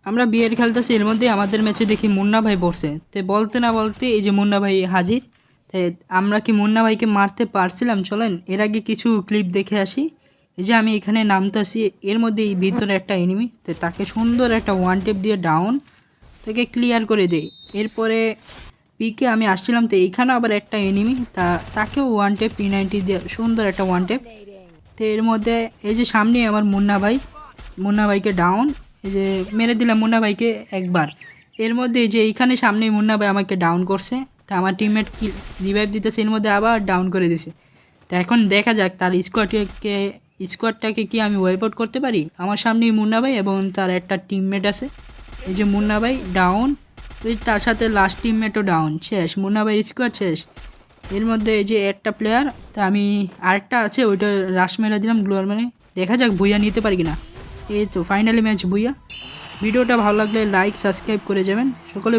আমরা বিয়ের খেলতেছি, এর মধ্যে আমাদের ম্যাচে দেখি মুন্না ভাই পড়ছে। তো বলতে না বলতে এই যে মুন্না ভাই হাজির। তো আমরা কি মুন্না ভাইকে মারতে পারছিলাম? চলেন এর আগে কিছু ক্লিপ দেখে আসি। এই যে আমি এখানে নামতেছি, এর মধ্যে এই ভিতরে একটা এনিমি, তো তাকে সুন্দর একটা ওয়ান টেপ দিয়ে ডাউন, তাকে ক্লিয়ার করে দেই। এরপরে পিকে আমি আসছিলাম, তো এইখানে আবার একটা এনিমি, তাকেও ওয়ান টেপ P90 দিয়ে সুন্দর একটা ওয়ান টেপ। তো এর মধ্যে এই যে সামনে আমার মুন্না ভাইকে ডাউন, এই যে মেরে দিলাম মুন্না ভাইকে একবার। এর মধ্যে এই যে এইখানে সামনে মুন্না ভাই আমাকে ডাউন করছে, তা আমার টিমমেট কি রিভাইভ দিতেছে, এর মধ্যে আবার ডাউন করে দিছে। তো এখন দেখা যাক তার স্কোয়াডটাকে কি আমি ওয়াইপ আউট করতে পারি। আমার সামনেই মুন্না ভাই এবং তার একটা টিমমেট আছে, এই যে মুন্না ভাই ডাউন, তার সাথে লাস্ট টিমমেটও ডাউন, শেষ মুন্না ভাই স্কোয়াড শেষ। এর মধ্যে এই যে একটা প্লেয়ার, তা আমি আরেকটা আছে ওইটা রাশ মেরে দিলাম গ্লোয়ার মানে, দেখা যাক ভুইয়া নিতে পারি কিনা। এই তো ফাইনালি ম্যাচ ভুইয়া। ভিডিওটা ভালো লাগলে লাইক সাবস্ক্রাইব করে যাবেন সকলে।